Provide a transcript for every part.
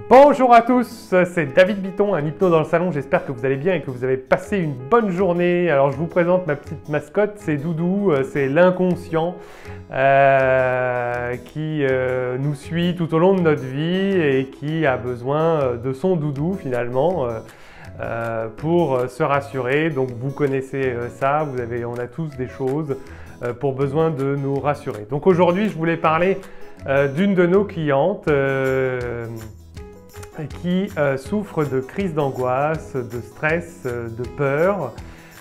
Bonjour à tous, c'est David Bitton, un hypno dans le salon. J'espère que vous allez bien et que vous avez passé une bonne journée. Alors je vous présente ma petite mascotte, c'est Doudou, c'est l'inconscient qui nous suit tout au long de notre vie et qui a besoin de son doudou finalement pour se rassurer. Donc vous connaissez ça, on a tous des choses pour besoin de nous rassurer. Donc aujourd'hui je voulais parler d'une de nos clientes qui souffre de crises d'angoisse, de stress, de peur.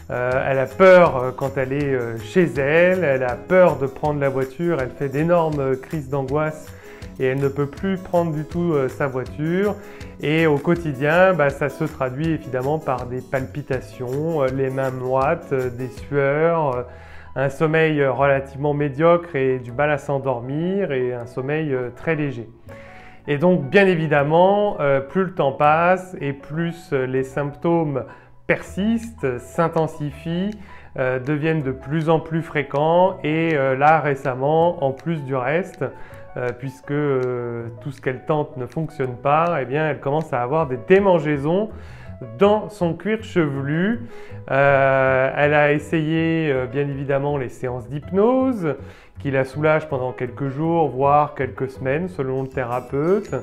Elle a peur quand elle est chez elle, elle a peur de prendre la voiture, elle fait d'énormes crises d'angoisse et elle ne peut plus prendre du tout sa voiture. Et au quotidien, ça se traduit évidemment par des palpitations, les mains moites, des sueurs, un sommeil relativement médiocre et du mal à s'endormir et un sommeil très léger. Et donc, bien évidemment, plus le temps passe et plus les symptômes persistent, s'intensifient, deviennent de plus en plus fréquents et là, récemment, en plus du reste, puisque tout ce qu'elle tente ne fonctionne pas, eh bien, elle commence à avoir des démangeaisons dans son cuir chevelu. Elle a essayé, bien évidemment, les séances d'hypnose, qui la soulage pendant quelques jours, voire quelques semaines selon le thérapeute.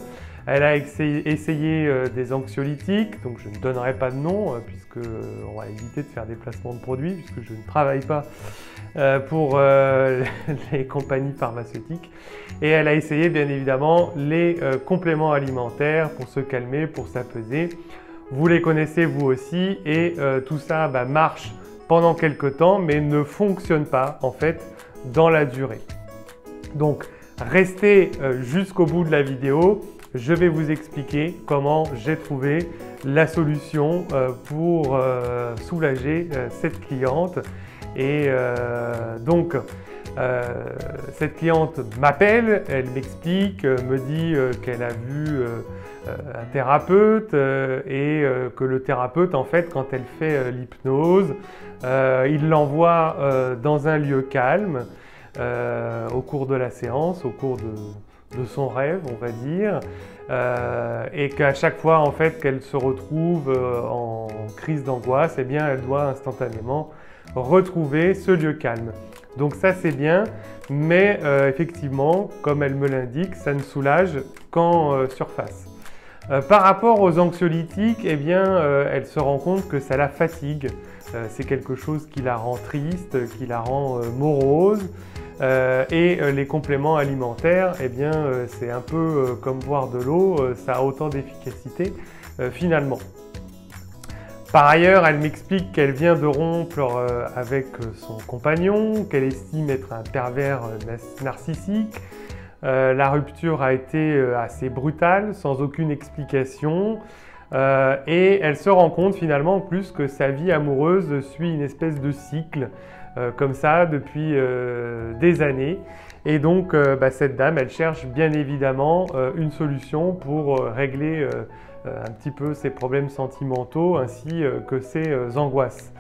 Elle a essayé des anxiolytiques, donc je ne donnerai pas de nom puisque on va éviter de faire des placements de produits puisque je ne travaille pas pour les compagnies pharmaceutiques. Et elle a essayé bien évidemment les compléments alimentaires pour se calmer, pour s'apaiser. Vous les connaissez vous aussi et tout ça marche pendant quelques temps mais ne fonctionne pas en fait dans la durée. Donc restez jusqu'au bout de la vidéo, je vais vous expliquer comment j'ai trouvé la solution pour soulager cette cliente. Et donc cette cliente m'appelle, elle m'explique, me dit qu'elle a vu un thérapeute et que le thérapeute en fait quand elle fait l'hypnose, il l'envoie dans un lieu calme au cours de la séance, au cours de son rêve on va dire, et qu'à chaque fois en fait qu'elle se retrouve en crise d'angoisse, eh bien elle doit instantanément retrouver ce lieu calme. Donc ça c'est bien, mais effectivement comme elle me l'indique, ça ne soulage qu'en surface. Par rapport aux anxiolytiques, eh bien, elle se rend compte que ça la fatigue. C'est quelque chose qui la rend triste, qui la rend morose. Et les compléments alimentaires, eh bien, c'est un peu comme boire de l'eau, ça a autant d'efficacité finalement. Par ailleurs, elle m'explique qu'elle vient de rompre avec son compagnon, qu'elle estime être un pervers narcissique. La rupture a été assez brutale, sans aucune explication. Et elle se rend compte finalement en plus que sa vie amoureuse suit une espèce de cycle comme ça depuis des années. Et donc cette dame, elle cherche bien évidemment une solution pour régler un petit peu ses problèmes sentimentaux ainsi que ses angoisses.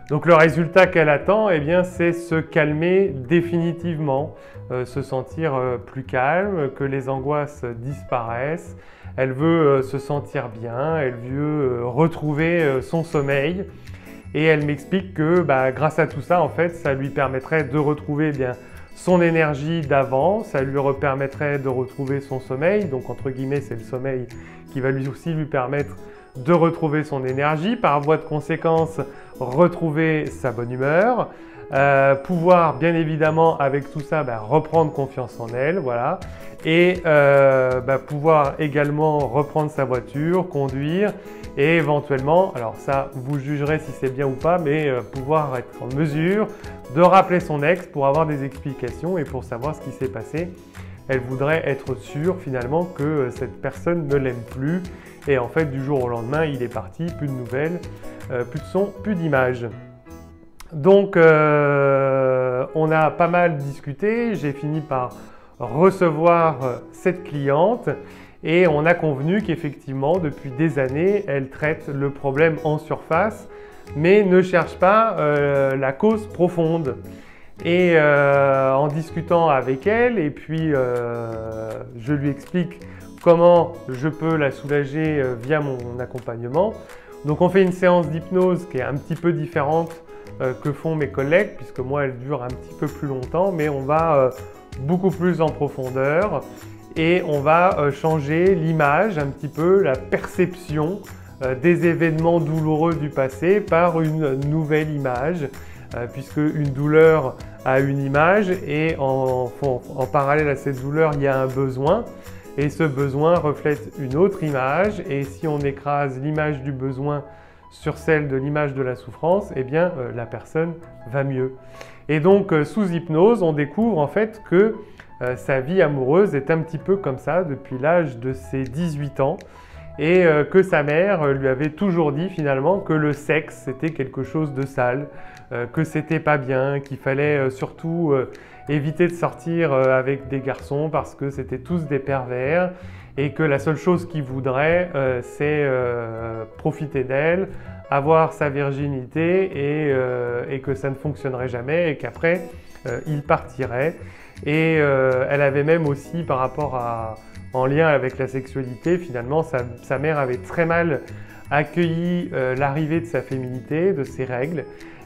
Donc le résultat qu'elle attend, eh bien, c'est se calmer définitivement, se sentir plus calme, que les angoisses disparaissent. Elle veut se sentir bien, elle veut retrouver son sommeil. Et elle m'explique que grâce à tout ça, en fait, ça lui permettrait de retrouver son énergie d'avant, ça lui permettrait de retrouver son sommeil. Donc entre guillemets, c'est le sommeil qui va lui aussi lui permettre de retrouver son énergie, par voie de conséquence, retrouver sa bonne humeur, pouvoir bien évidemment avec tout ça reprendre confiance en elle, voilà, et pouvoir également reprendre sa voiture, conduire et éventuellement, alors ça vous jugerez si c'est bien ou pas, mais pouvoir être en mesure de rappeler son ex pour avoir des explications et pour savoir ce qui s'est passé. Elle voudrait être sûre finalement que cette personne ne l'aime plus et en fait du jour au lendemain il est parti, plus de nouvelles, plus de son, plus d'images. Donc on a pas mal discuté, j'ai fini par recevoir cette cliente et on a convenu qu'effectivement depuis des années elle traite le problème en surface mais ne cherche pas la cause profonde. Et en discutant avec elle, et puis je lui explique comment je peux la soulager via mon accompagnement. Donc on fait une séance d'hypnose qui est un petit peu différente que font mes collègues, puisque moi elle dure un petit peu plus longtemps, mais on va beaucoup plus en profondeur et on va changer l'image, un petit peu la perception des événements douloureux du passé par une nouvelle image, puisque une douleur a une image et en parallèle à cette douleur, il y a un besoin et ce besoin reflète une autre image, et si on écrase l'image du besoin sur celle de l'image de la souffrance, eh bien la personne va mieux. Et donc sous hypnose, on découvre en fait que sa vie amoureuse est un petit peu comme ça depuis l'âge de ses 18 ans et que sa mère lui avait toujours dit finalement que le sexe c'était quelque chose de sale, que c'était pas bien, qu'il fallait surtout éviter de sortir avec des garçons parce que c'était tous des pervers et que la seule chose qu'il voudrait c'est profiter d'elle, avoir sa virginité et que ça ne fonctionnerait jamais et qu'après il partirait. Et elle avait même aussi par rapport en lien avec la sexualité, finalement sa mère avait très mal accueilli l'arrivée de sa féminité, de ses règles,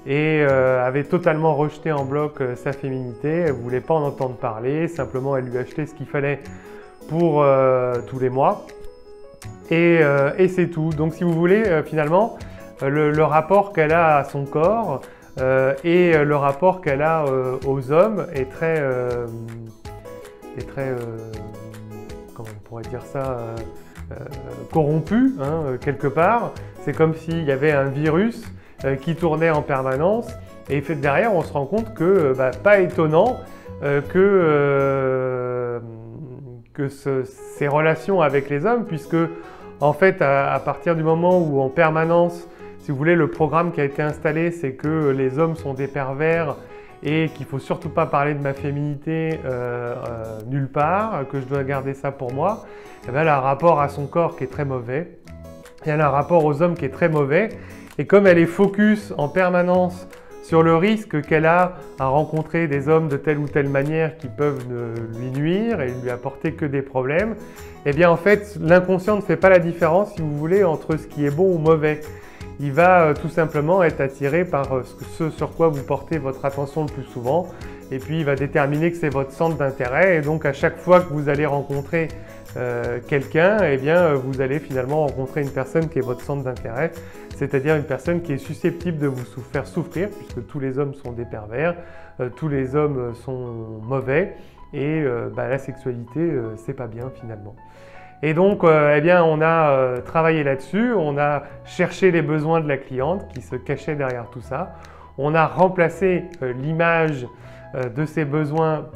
et avait totalement rejeté en bloc sa féminité. Elle ne voulait pas en entendre parler, simplement elle lui achetait ce qu'il fallait pour tous les mois. Et c'est tout. Donc si vous voulez, finalement, le rapport qu'elle a à son corps et le rapport qu'elle a aux hommes est très comment on pourrait dire ça, corrompu, hein, quelque part. C'est comme s'il y avait un virus qui tournait en permanence et derrière on se rend compte que, pas étonnant que ces relations avec les hommes, puisque en fait à partir du moment où en permanence, si vous voulez, le programme qui a été installé, c'est que les hommes sont des pervers et qu'il ne faut surtout pas parler de ma féminité nulle part, que je dois garder ça pour moi, et bien, elle a un rapport à son corps qui est très mauvais et elle a un rapport aux hommes qui est très mauvais. Et comme elle est focus en permanence sur le risque qu'elle a à rencontrer des hommes de telle ou telle manière qui peuvent lui nuire et lui apporter que des problèmes, et bien en fait l'inconscient ne fait pas la différence, si vous voulez, entre ce qui est bon ou mauvais. Il va tout simplement être attiré par ce sur quoi vous portez votre attention le plus souvent, et puis il va déterminer que c'est votre centre d'intérêt, et donc à chaque fois que vous allez rencontrer quelqu'un, eh bien vous allez finalement rencontrer une personne qui est votre centre d'intérêt, c'est-à-dire une personne qui est susceptible de vous faire souffrir, puisque tous les hommes sont des pervers, tous les hommes sont mauvais, et la sexualité c'est pas bien finalement. Et donc, eh bien, on a travaillé là-dessus, on a cherché les besoins de la cliente qui se cachaient derrière tout ça. On a remplacé l'image de ses besoins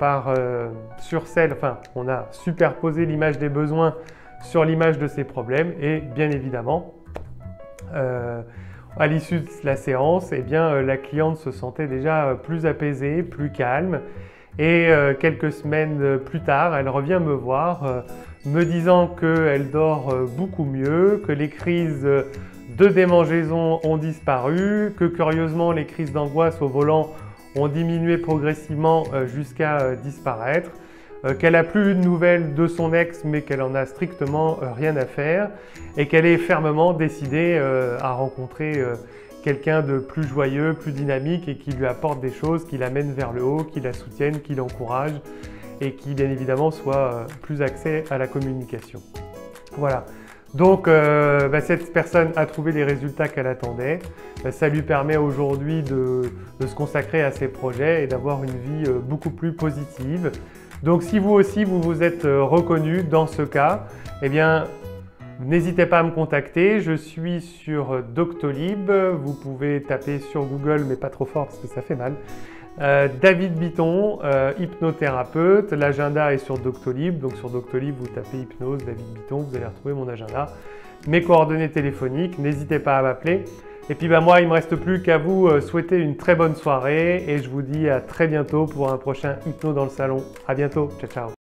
sur celle, enfin, on a superposé l'image des besoins sur l'image de ses problèmes et bien évidemment, à l'issue de la séance, eh bien, la cliente se sentait déjà plus apaisée, plus calme. Et quelques semaines plus tard, elle revient me voir me disant qu'elle dort beaucoup mieux, que les crises de démangeaison ont disparu, que curieusement les crises d'angoisse au volant ont diminué progressivement jusqu'à disparaître, qu'elle n'a plus eu de nouvelles de son ex mais qu'elle en a strictement rien à faire et qu'elle est fermement décidée à rencontrer quelqu'un de plus joyeux, plus dynamique et qui lui apporte des choses, qui l'amène vers le haut, qui la soutiennent, qui l'encourage et qui bien évidemment soit plus axé à la communication. Voilà. Donc cette personne a trouvé les résultats qu'elle attendait. Ça lui permet aujourd'hui de se consacrer à ses projets et d'avoir une vie beaucoup plus positive. Donc si vous aussi vous vous êtes reconnu dans ce cas, eh bien n'hésitez pas à me contacter, je suis sur Doctolib, vous pouvez taper sur Google mais pas trop fort parce que ça fait mal. David Bitton, hypnothérapeute, l'agenda est sur Doctolib, donc sur Doctolib vous tapez hypnose, David Bitton, vous allez retrouver mon agenda, mes coordonnées téléphoniques, n'hésitez pas à m'appeler. Et puis moi il ne me reste plus qu'à vous souhaiter une très bonne soirée et je vous dis à très bientôt pour un prochain Hypno dans le salon. À bientôt, ciao ciao.